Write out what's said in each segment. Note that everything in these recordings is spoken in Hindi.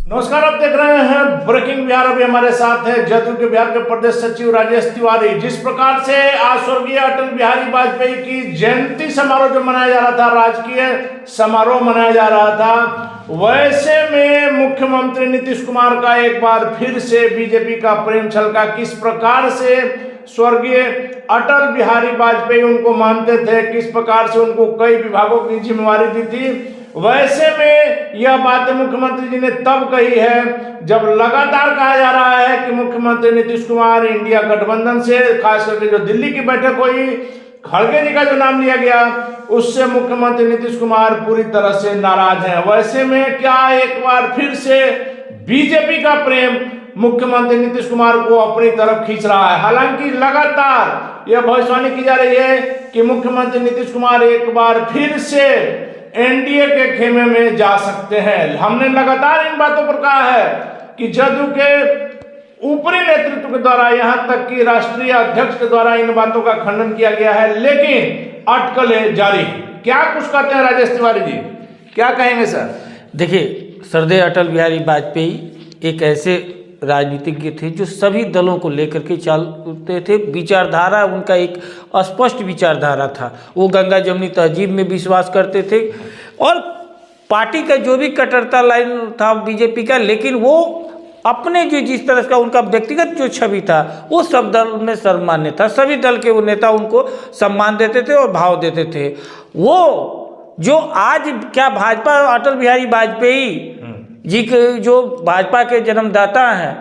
नमस्कार, आप देख रहे हैं ब्रेकिंग बिहार। अभी हमारे साथ है जदयू के बिहार के प्रदेश सचिव राजेश तिवारी। जिस प्रकार से आज स्वर्गीय अटल बिहारी वाजपेयी की जयंती समारोह जो मनाया जा रहा था, राजकीय समारोह मनाया जा रहा था, वैसे में मुख्यमंत्री नीतीश कुमार का एक बार फिर से बीजेपी का प्रेम छलका। किस प्रकार से स्वर्गीय अटल बिहारी वाजपेयी उनको मानते थे, किस प्रकार से उनको कई विभागों की जिम्मेवारी दी थी, वैसे में यह बातें मुख्यमंत्री जी ने तब कही है जब लगातार कहा जा रहा है कि मुख्यमंत्री नीतीश कुमार इंडिया गठबंधन से, खास करके जो दिल्ली की बैठक हुई, खड़गे जी का जो नाम लिया गया, उससे मुख्यमंत्री नीतीश कुमार पूरी तरह से नाराज हैं। वैसे में क्या एक बार फिर से बीजेपी का प्रेम मुख्यमंत्री नीतीश कुमार को अपनी तरफ खींच रहा है? हालांकि लगातार यह भविष्यवाणी की जा रही है कि मुख्यमंत्री नीतीश कुमार एक बार फिर से एनडीए के खेमे में जा सकते हैं। हमने लगातार इन बातों पर कहा है कि जदयू के ऊपरी नेतृत्व के द्वारा, यहां तक कि राष्ट्रीय अध्यक्ष के द्वारा इन बातों का खंडन किया गया है, लेकिन अटकलें जारी। क्या कुछ कहते हैं राजेश तिवारी जी, क्या कहेंगे सर? देखिए, श्रद्धेय अटल बिहारी वाजपेयी एक ऐसे राजनीतिज्ञ थे जो सभी दलों को लेकर के चलते थे। विचारधारा उनका एक स्पष्ट विचारधारा था। वो गंगा जमुनी तहजीब में विश्वास करते थे और पार्टी का जो भी कट्टरता लाइन था बीजेपी का, लेकिन वो अपने जो जिस तरह का उनका व्यक्तिगत जो छवि था वो सब दल में सर्वमान्य था। सभी दल के वो नेता उनको सम्मान देते थे और भाव देते थे। वो जो आज क्या भाजपा अटल बिहारी वाजपेयी जी के जो भाजपा के जन्मदाता हैं,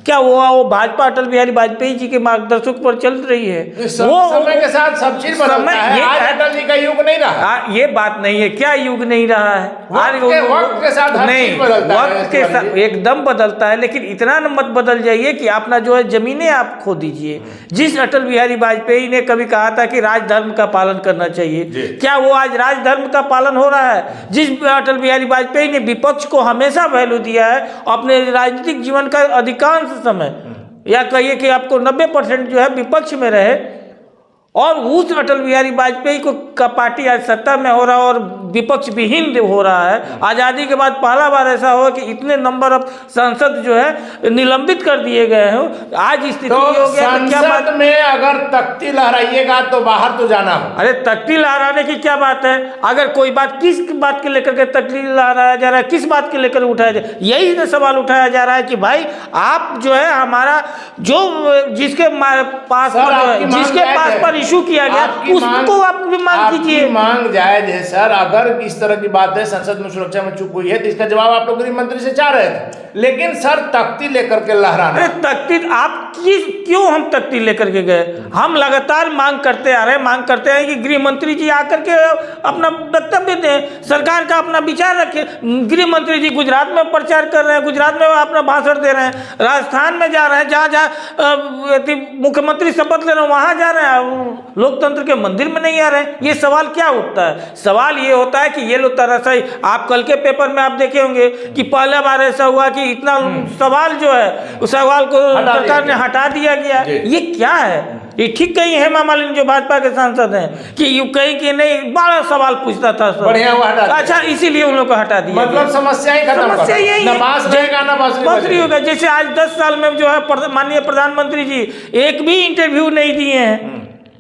क्या वो भाजपा अटल बिहारी वाजपेयी जी के मार्गदर्शक पर चल रही है? वो समय के साथ सब चीज बदलता है। आज अटल जी का युग नहीं रहा। ये बात नहीं है। क्या युग नहीं रहा है? वक्त के साथ हर चीज बदलता है। वक्त के साथ एकदम बदलता है, लेकिन इतना न मत बदल जाइए कि अपना जो है जमीनें आप खो दीजिए। जिस अटल बिहारी वाजपेयी ने कभी कहा था कि राजधर्म का पालन करना चाहिए, क्या वो आज राजधर्म का पालन हो रहा है? जिस अटल बिहारी वाजपेयी ने विपक्ष को हमेशा वैल्यू दिया है अपने राजनीतिक जीवन का अधिकांश समय, या कहिए कि आपको 90% जो है विपक्ष में रहे, और उस अटल बिहारी वाजपेयी को का पार्टी आज सत्ता में हो रहा है और विपक्ष विहीन हो रहा है। आज़ादी के बाद पहला बार ऐसा हुआ कि इतने नंबर ऑफ सांसद जो है निलंबित कर दिए गए हैं। आज स्थिति तो हो गया कि क्या बात में अगर तख्ती लहराइएगा तो बाहर तो जाना हो। अरे तख्ती लहराने की क्या बात है? अगर कोई बात, किस बात के लेकर के तख्ती लहराया जा रहा है, किस बात के लेकर उठाया जा रहा है? यही तो सवाल उठाया जा रहा है कि भाई आप जो है हमारा जो जिसके पास पर इशू किया गया उसको आप भी मांग कीजिए। मांग जायज है सर। अगर इस तरह की बात है, संसद में सुरक्षा में चुप हुई है, तो इसका जवाब आप लोग गृह मंत्री से चाह रहे थे। लेकिन सर तख्ती लेकर के लहराना, अरे तख्ती आप क्यों हम तख्ती लेकर के गए? हम लगातार मांग करते आ रहे हैं, मांग करते हैं कि गृह मंत्री जी आकर के अपना वक्तव्य दें, सरकार का अपना विचार रखें। गृह मंत्री जी गुजरात में प्रचार कर रहे हैं, गुजरात में अपना भाषण दे रहे हैं, राजस्थान में जा रहे हैं, जहाँ मुख्यमंत्री शपथ ले रहे हैं वहाँ जा रहे हैं, लोकतंत्र के मंदिर में नहीं आ रहे हैं। ये सवाल क्या उठता है? सवाल ये होता है कि ये लोग तरह से, आप कल के पेपर में आप देखे होंगे कि पहला बार ऐसा हुआ कि इतना सवाल जो है उस सवाल को सरकार ने हटा दिया गया। ये क्या है? ये ठीक कहीं हेमा मालिनी जो भाजपा के सांसद हैं कि यू कहीं कि नहीं, बड़ा सवाल पूछता था, बढ़िया हुआ हटा, अच्छा इसीलिए उन लोग को हटा दिया। मतलब समस्या ही खत्म, समस्या यही है, बसरी होगा। जैसे आज 10 साल में जो है माननीय प्रधानमंत्री जी एक भी इंटरव्यू नहीं दिए हैं,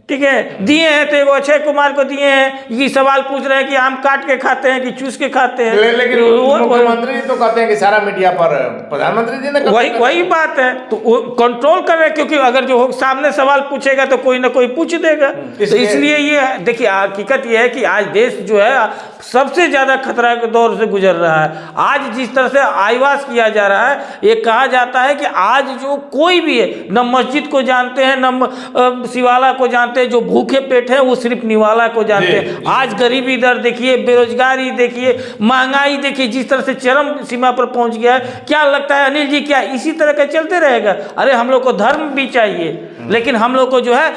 ठीक है, दिए हैं तो वो अक्षय कुमार को दिए हैं कि सवाल पूछ रहे हैं कि आम काट के खाते हैं कि चूस के खाते हैं, लेकिन मुख्यमंत्री तो कहते हैं कि सारा मीडिया पर प्रधानमंत्री जी ने वही बात है। तो वो कंट्रोल कर रहे हैं, क्योंकि अगर जो सामने सवाल पूछेगा तो कोई ना कोई पूछ देगा। तो इसलिए ये देखिए, हकीकत ये है कि आज देश जो है सबसे ज्यादा खतरा के दौर से गुजर रहा है। आज जिस तरह से आईवास किया जा रहा है, ये कहा जाता है कि आज जो कोई भी है, न मस्जिद को जानते हैं, न शिवाला को जानते हैं, जो भूखे पेट है वो सिर्फ निवाला को जानते हैं। आज गरीबी दर देखिए, बेरोजगारी देखिए, महंगाई देखिए, जिस तरह से चरम सीमा पर पहुंच गया है। क्या लगता है अनिल जी, क्या इसी तरह का चलते रहेगा? अरे हम लोग को धर्म भी चाहिए, लेकिन हम लोग को जो है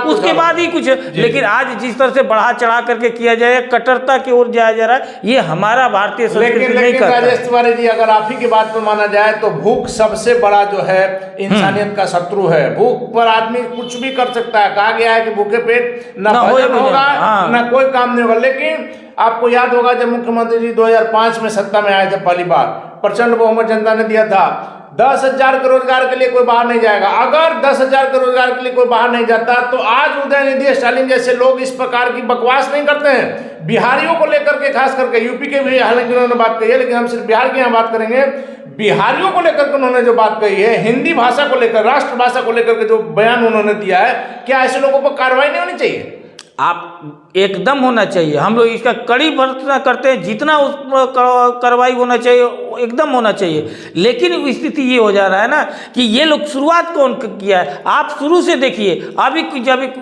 उसके बाद ही कुछ, लेकिन आज जिस तरह से बढ़ा चढ़ा करके किया जाए, कट्टरता की ओर जाया जा रहा है, ये हमारा भारतीय संस्कृति नहीं करता। राजेश तिवारी जी, अगर आप ही की बात पर माना जाए तो भूख सबसे बड़ा जो है इंसानियत का शत्रु है। भूख पर आदमी कुछ भी कर सकता है। कहा गया है कि भूखे पेट ना ना भोजन होगा, हाँ। ना कोई काम नहीं होगा। लेकिन आपको याद होगा जब मुख्यमंत्री जी 2005 में सत्ता में आए थे पहली बार, प्रचंड बहुमत जनता ने दिया था, 10,000 के रोजगार के लिए कोई बाहर नहीं जाएगा। अगर 10,000 के रोजगार के लिए कोई बाहर नहीं जाता तो आज उदयनिधि स्टालिन जैसे लोग इस प्रकार की बकवास नहीं करते हैं। बिहारियों को लेकर के, खास करके यूपी के भी हालांकि उन्होंने बात कही है, लेकिन हम सिर्फ बिहार की यहाँ बात करेंगे। बिहारियों को लेकर के उन्होंने जो बात कही है, हिंदी भाषा को लेकर, राष्ट्रभाषा को लेकर के जो बयान उन्होंने दिया है, क्या ऐसे लोगों पर कार्रवाई नहीं होनी चाहिए? आप एकदम होना चाहिए। हम लोग इसका कड़ी भर्त्सना करते हैं, जितना उस कार्रवाई होना चाहिए एकदम होना चाहिए। लेकिन स्थिति ये हो जा रहा है ना कि ये लोग शुरुआत कौन किया है, आप शुरू से देखिए। अभी जब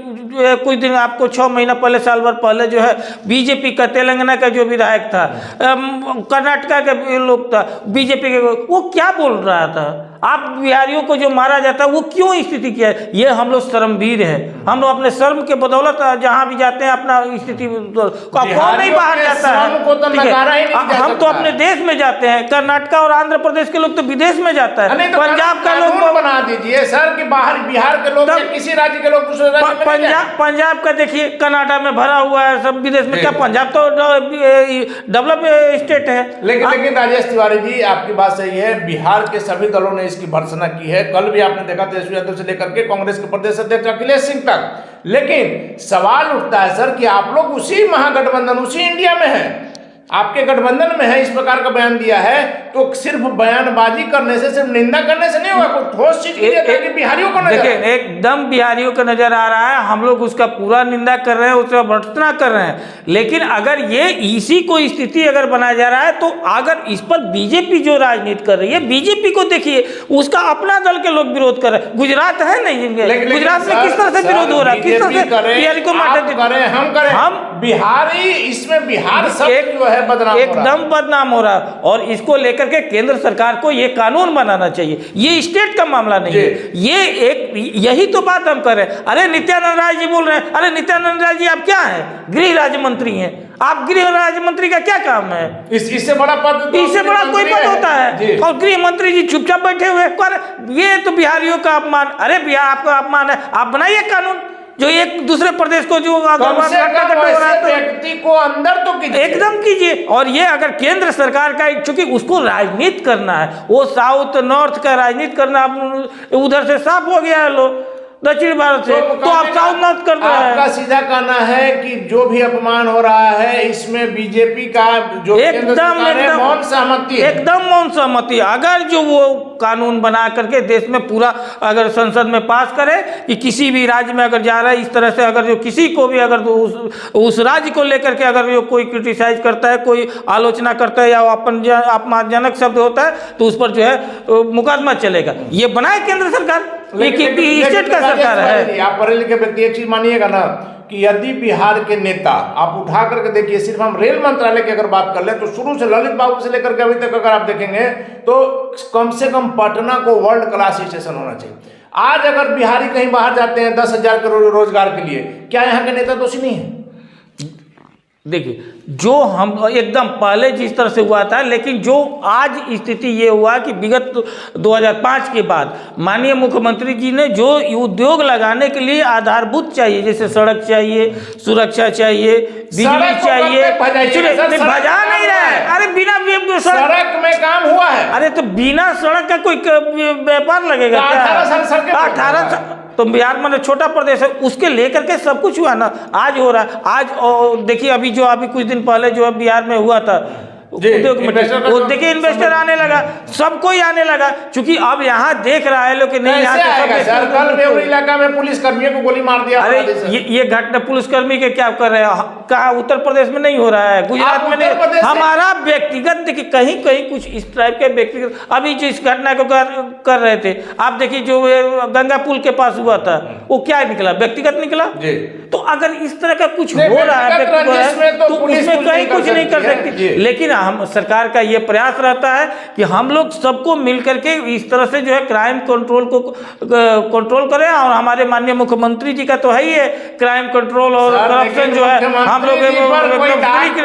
कुछ दिन आपको 6 महीना पहले, साल भर पहले जो है बीजेपी का तेलंगाना का जो विधायक था, कर्नाटका का लोग था बीजेपी के, वो क्या बोल रहा था, आप बिहारियों को जो मारा जाता है वो क्यों स्थिति किया है? ये हम लोग शर्मवीर है। हम लोग अपने शर्म के बदौलत जहाँ भी जाते हैं अपना स्थिति, कौन नहीं बाहर जाता है? हम तो अपने देश में जाते हैं। कर्नाटका और आंध्र प्रदेश के लोग तो विदेश में जाता है। तो पंजाब का लोग बना दीजिए सर कि बाहर बिहार के लोग किसी राज्य के लोग दूसरे राज्य में पंजाब का देखिए, कनाडा में भरा हुआ है सब विदेश में। क्या पंजाब तो डेवलप स्टेट है। लेकिन राजेश तिवारी जी, आपकी बात सही है, बिहार के सभी दलों ने इसकी भर्त्सना की है। कल भी आपने देखा तेजस्वी यादव से लेकर के कांग्रेस के प्रदेश अध्यक्ष अखिलेश सिंह तक। लेकिन सवाल उठता है सर कि आप लोग उसी महागठबंधन, उसी इंडिया में हैं, आपके गठबंधन में है, इस प्रकार का बयान दिया है, तो सिर्फ बयानबाजी करने से, सिर्फ निंदा करने से नहीं होगा, कोई ठोस चीज कि बिहारियों को नजर, देखिए एकदम बिहारियों को नजर आ रहा है। हम लोग उसका पूरा निंदा कर रहे हैं, उसका भर्त्सना कर रहे हैं। लेकिन अगर ये इसी को स्थिति अगर बनाया जा रहा है, तो अगर इस पर बीजेपी जो राजनीति कर रही है, बीजेपी को देखिए, उसका अपना दल के लोग विरोध कर रहे हैं। गुजरात है नहीं, गुजरात में किस तरह से विरोध हो रहा है, किस तरह से बिहारी को हम बिहारी, इसमें बिहार सब जो है एकदम बदनाम हो रहा है। और इसको लेकर के केंद्र सरकार को ये कानून बनाना चाहिए। ये स्टेट का मामला नहीं है, ये एक, यही तो बात हम कर रहे हैं। अरे नित्यानंद राय जी बोल रहे हैं, अरे नित्यानंद राय जी आप क्या हैं? गृह राज्य मंत्री हैं आप। गृह राज्य मंत्री का क्या काम है? इससे बड़ा पद, इससे बड़ा कोई पद होता है? और गृह मंत्री जी चुपचाप बैठे हुए, ये तो बिहारियों का अपमान। अरे बिहार आपका अपमान है, आप बनाइए कानून जो एक दूसरे प्रदेश को जो व्यक्ति को अंदर तो कीजिए, एकदम कीजिए। और ये अगर केंद्र सरकार का, चूंकि उसको राजनीति करना है, वो साउथ नॉर्थ का राजनीति करना, उधर से साफ हो गया है लोग दक्षिण भारत से, तो आप साउथ नॉर्थ कर रहे हैं। आपका सीधा कहना है कि जो भी अपमान हो रहा है इसमें बीजेपी का जो एकदम मौन सहमति है, एकदम मौन सहमति। अगर जो वो कानून बना करके देश में पूरा अगर संसद में पास करे कि किसी भी राज्य में अगर जा रहा है इस तरह से, अगर जो किसी को भी अगर उस राज्य को लेकर के अगर जो कोई क्रिटिसाइज करता है, कोई आलोचना करता है या अपमानजनक शब्द होता है, तो उस पर जो है मुकदमा चलेगा। ये बनाए केंद्र सरकार, स्टेट का सरकार है। आप पढ़े लिखे व्यक्ति एक चीज मानिएगा ना कि यदि बिहार के नेता आप उठा करके देखिए, सिर्फ हम रेल मंत्रालय की अगर बात कर ले तो शुरू से ललित बाबू से लेकर के अभी तक अगर आप देखेंगे तो कम से कम पटना को वर्ल्ड क्लास स्टेशन होना चाहिए। आज अगर बिहारी कहीं बाहर जाते हैं 10,000 करोड़ रोजगार के लिए, क्या यहाँ के नेता दोषी नहीं है? देखिए जो हम एकदम पहले जिस तरह से हुआ था, लेकिन जो आज स्थिति ये हुआ कि विगत 2005 के बाद माननीय मुख्यमंत्री जी ने जो उद्योग लगाने के लिए आधारभूत चाहिए, जैसे सड़क चाहिए, सुरक्षा चाहिए, बिजली चाहिए, भजा नहीं रहा है। अरे बिना सड़क में काम हुआ है, अरे तो बिना सड़क का कोई व्यापार लगेगा क्या? 18 तो बिहार में छोटा प्रदेश है, उसके लेकर के सब कुछ हुआ ना, आज हो रहा है। आज देखिए अभी जो अभी कुछ दिन पहले जो बिहार में हुआ था उद्योग में, वो देखिए इन्वेस्टर आने लगा, सबको ही आने लगा, क्योंकि अब यहाँ देख रहा है लोग कि नहीं यहाँ कल बेउर इलाका में पुलिस कर्मियों को गोली मार दिया। अरे ये घटना पुलिसकर्मी के क्या कर रहे हैं? कहा उत्तर प्रदेश में नहीं हो रहा है, गुजरात में नहीं। हमारा व्यक्तिगत देखिए कहीं कहीं कुछ इस टाइप के व्यक्तिगत, अभी जो इस घटना को कर रहे थे आप देखिए, जो गंगा पुल के पास हुआ था वो क्या निकला? व्यक्तिगत निकला। तो अगर इस तरह का कुछ नहीं, हो रहा है व्यक्तिगत रंजिश में तो पुलिस उसमें कहीं कुछ नहीं कर सकती सकती। है। लेकिन हम सरकार का ये प्रयास रहता है कि हम लोग सबको मिल करके इस तरह से जो है क्राइम कंट्रोल को कंट्रोल करें, और हमारे माननीय मुख्यमंत्री जी का तो है ही है क्राइम कंट्रोल और करप्शन जो है हम लोग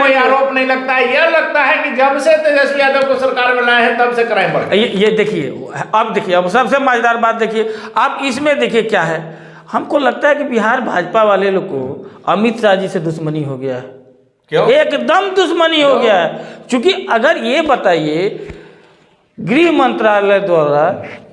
कोई आरोप नहीं लगता है। यह लगता है कि जब से तेजस्वी यादव को सरकार में लाए हैं तब से क्राइम बढ़ गया। ये देखिए, अब देखिए, अब सबसे मजेदार बात देखिए, अब इसमें देखिए क्या है, हमको लगता है कि बिहार भाजपा वाले लोग को अमित शाह जी से दुश्मनी हो गया है। क्यों? एकदम दुश्मनी हो गया है। क्योंकि अगर ये बताइए, गृह मंत्रालय द्वारा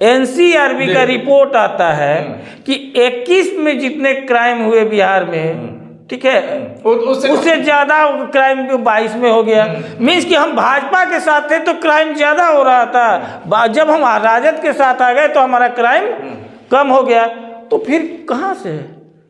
एनसीआरबी का रिपोर्ट आता है कि 21 में जितने क्राइम हुए बिहार में, ठीक है, उससे ज्यादा क्राइम 22 में हो गया। मीन्स कि हम भाजपा के साथ थे तो क्राइम ज्यादा हो रहा था, जब हम राजद के साथ आ गए तो हमारा क्राइम कम हो गया। तो फिर कहाँ से?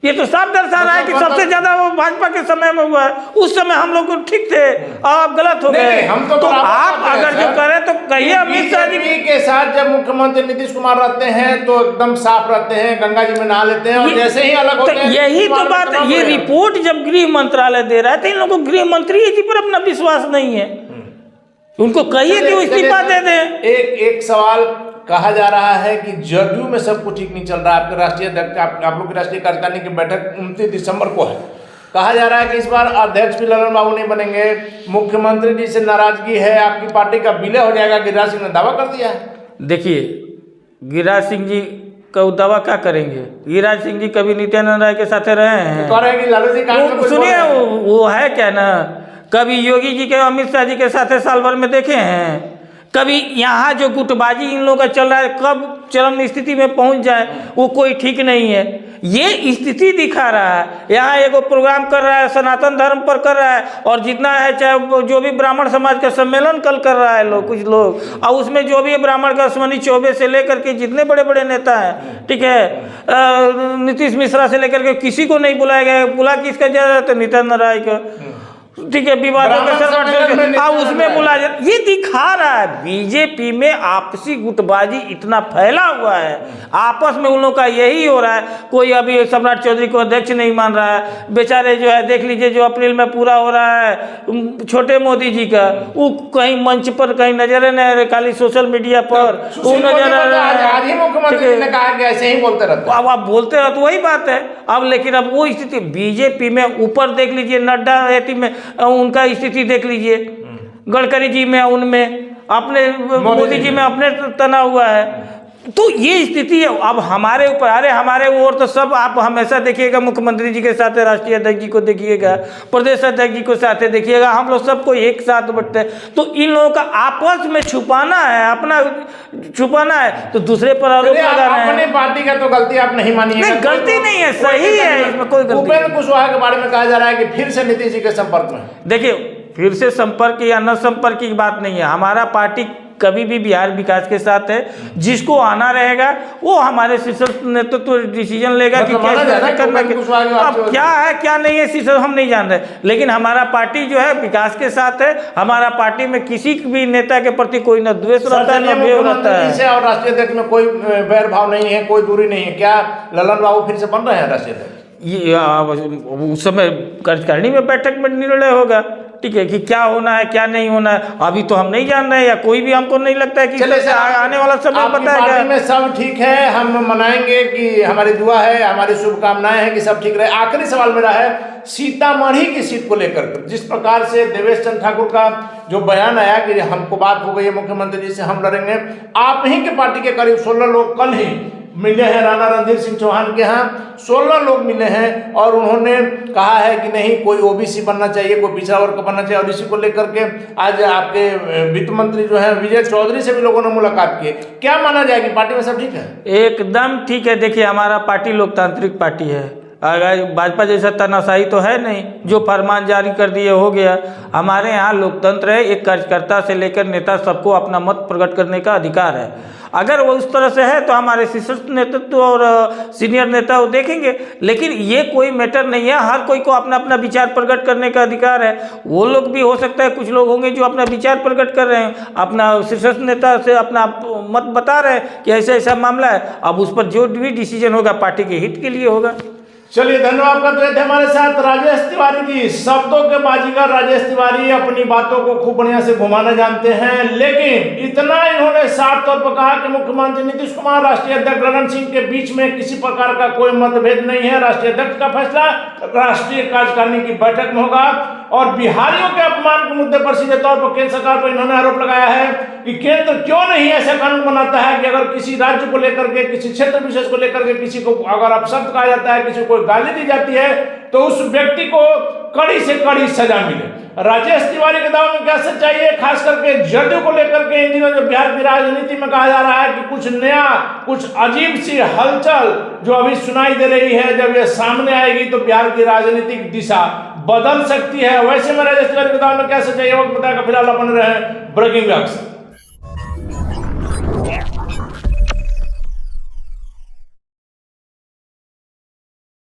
ये तो साफ दर्शा रहा है कि सबसे ज्यादा वो भाजपा के समय में हुआ है। उस समय हम लोग ठीक थे और आप गलत हो गए। तो आप अगर जो करें तो कहिए अमित शाह जी के साथ जब मुख्यमंत्री नीतीश कुमार रहते हैं तो एकदम साफ रहते हैं, गंगा जी में नहा लेते हैं, और जैसे ही अलग होते हैं यही तो बात है। ये रिपोर्ट जब गृह मंत्रालय दे रहा है तो इन लोगों को गृह मंत्री जी पर अपना विश्वास नहीं है। उनको कहिए कि वो इस्तीफा दे दें। एक सवाल कहा जा रहा है कि जदयू में सब कुछ ठीक नहीं चल रहा है। आपके राष्ट्रीय अध्यक्ष, आप लोग की राष्ट्रीय कार्यकारिणी की बैठक 29 दिसंबर को है। कहा जा रहा है कि इस बार अध्यक्ष भी ललन बाबू नहीं बनेंगे, मुख्यमंत्री जी से नाराजगी है, आपकी पार्टी का विलय हो जाएगा। गिरिराज सिंह ने दावा कर दिया है। देखिए, गिरिराज सिंह जी का दावा क्या करेंगे? गिरिराज सिंह जी कभी नित्यानंद राय के साथ रहे हैं? कह रहे हैं कि लालू जी सुनिए, वो है क्या ना, कभी योगी जी के अमित शाह जी के साथ साल भर में देखे हैं? कभी यहाँ जो गुटबाजी इन लोगों का चल रहा है, कब चरम स्थिति में पहुँच जाए वो कोई ठीक नहीं है। ये स्थिति दिखा रहा है। यहाँ एगो प्रोग्राम कर रहा है, सनातन धर्म पर कर रहा है, और जितना है चाहे जो भी ब्राह्मण समाज का सम्मेलन कल कर रहा है लोग, कुछ लोग, और उसमें जो भी ब्राह्मण का अश्वनी चौबे से लेकर के जितने बड़े बड़े नेता हैं, ठीक है, नीतीश मिश्रा से लेकर के किसी को नहीं बुलाया गया। बुला किसका जा रहा था? नित्यानंद राय का, ठीक है, विवादों का उसमें बुला जाए। ये दिखा रहा है बीजेपी में आपसी गुटबाजी इतना फैला हुआ है, आपस में उन लोगों का यही हो रहा है। कोई अभी सम्राट चौधरी को अध्यक्ष नहीं मान रहा है, बेचारे जो है देख लीजिए, जो अप्रैल में पूरा हो रहा है छोटे मोदी जी का, वो कहीं मंच पर कहीं नजर नहीं आ रहे, खाली सोशल मीडिया पर वो नजर आ रहा है। मुख्यमंत्री ने कहा कि ऐसे ही बोलते रहते, अब आप बोलते रहो तो वही बात है। अब लेकिन अब वो स्थिति बीजेपी में, ऊपर देख लीजिए नड्डा में उनका स्थिति देख लीजिए, गडकरी जी में, उनमें अपने मोदी जी में अपने तना हुआ है। तो ये स्थिति है। अब हमारे ऊपर, अरे हमारे ओर तो सब, आप हमेशा देखिएगा मुख्यमंत्री जी के साथ राष्ट्रीय अध्यक्ष जी को देखिएगा, प्रदेश अध्यक्ष जी को साथ देखिएगा, हम लोग सबको एक साथ बैठते हैं। तो इन लोगों का आपस में छुपाना है, अपना छुपाना है, तो दूसरे पर आरोप लगा रहे हैं। अपनी पार्टी का तो गलती आप नहीं मानिए। नहीं, गलती नहीं है, सही है, इसमें कोई गलती। उपेंद्र कुशवाहा के बारे में कहा जा रहा है कि फिर से नीतीश जी के संपर्क में। देखिए, फिर से संपर्क या न संपर्क की बात नहीं है। हमारा पार्टी कभी भी बिहार विकास के साथ है। जिसको आना रहेगा वो हमारे शीर्ष नेतृत्व डिसीजन लेगा कि कैसे करना है। अब क्या है क्या नहीं है शीर्ष हम नहीं जान रहे, लेकिन हमारा पार्टी जो है विकास के साथ है। हमारा पार्टी में किसी भी नेता के प्रति कोई न द्वेष रहता है न भेद रहता है। और राष्ट्रीय अध्यक्ष में कोई वैर भाव नहीं है, कोई दूरी नहीं है। क्या ललन बाबू फिर से बन रहे हैं राष्ट्रीय अध्यक्ष? ये उस समय कार्यकारिणी में बैठक में निर्णय होगा, ठीक है, कि क्या होना है क्या नहीं होना है। अभी तो हम नहीं जान रहे, या कोई भी हमको नहीं लगता है कि आने वाला समय बताएगा। पार्टी में सब ठीक है, हम मनाएंगे कि हमारी दुआ है, हमारी शुभकामनाएं हैं कि सब ठीक रहे। आखिरी सवाल मेरा है सीतामढ़ी की सीट को लेकर, जिस प्रकार से देवेश चंद्र ठाकुर का जो बयान आया कि हमको बात हो गई है मुख्यमंत्री जी से, हम लड़ेंगे। आप ही के पार्टी के करीब 16 लोग कल ही मिले हैं राणा रणधीर सिंह चौहान के यहाँ, 16 लोग मिले हैं और उन्होंने कहा है कि नहीं कोई ओबीसी बनना चाहिए, कोई पिछड़ा वर्ग का बनना चाहिए। और इसी को लेकर के आज आपके वित्त मंत्री जो है विजय चौधरी से भी लोगों ने मुलाकात की। क्या माना जाए कि पार्टी में सब ठीक है? एकदम ठीक है। देखिए, हमारा पार्टी लोकतांत्रिक पार्टी है। अगर भाजपा जैसा तानाशाही तो है नहीं, जो फरमान जारी कर दिए हो गया। हमारे यहाँ लोकतंत्र है, एक कार्यकर्ता से लेकर नेता सबको अपना मत प्रकट करने का अधिकार है। अगर वो उस तरह से है तो हमारे शीर्ष नेतृत्व और सीनियर नेता वो देखेंगे, लेकिन ये कोई मैटर नहीं है। हर कोई को अपना अपना विचार प्रकट करने का अधिकार है। वो लोग भी हो सकता है, कुछ लोग होंगे जो अपना विचार प्रकट कर रहे हैं, अपना शीर्ष नेता से अपना मत बता रहे हैं कि ऐसा ऐसा मामला है। अब उस पर जो भी डिसीजन होगा पार्टी के हित के लिए होगा। चलिए धन्यवाद करते थे हमारे साथ राजेश तिवारी जी। शब्दों के बाजीगर राजेश तिवारी अपनी बातों को खूब बढ़िया से घुमाना जानते हैं, लेकिन इतना इन्होंने साफ तौर पर कहा कि मुख्यमंत्री नीतीश कुमार राष्ट्रीय अध्यक्ष गगन सिंह के बीच में किसी प्रकार का कोई मतभेद नहीं है। राष्ट्रीय अध्यक्ष का फैसला राष्ट्रीय कार्यकारिणी की बैठक में होगा। और बिहारियों के अपमान के मुद्दे पर सीधे तौर पर केंद्र सरकार पर इन्होंने आरोप लगाया है कि केंद्र क्यों नहीं ऐसा कानून बनाता है कि अगर किसी राज्य को लेकर के, किसी क्षेत्र विशेष को लेकर के किसी को अगर अपशब्द कहा जाता है, किसी को गाली दी जाती है, तो उस व्यक्ति को कड़ी से कड़ी सजा मिले। राजेश तिवारी के दावे में क्या सच्चाई है, खास करके जदयू को लेकर के इन दिनों जो बिहार की राजनीति में कहा जा रहा है कि कुछ नया, कुछ अजीब सी हलचल जो अभी सुनाई दे रही है, जब ये सामने आएगी तो बिहार की राजनीतिक दिशा बदल सकती है। वैसे में राजेश तिवारी के दावे में क्या सच्चाई है, वक्त बताएगा। फिलहाल अपन रहे ब्रेकिंग न्यूज।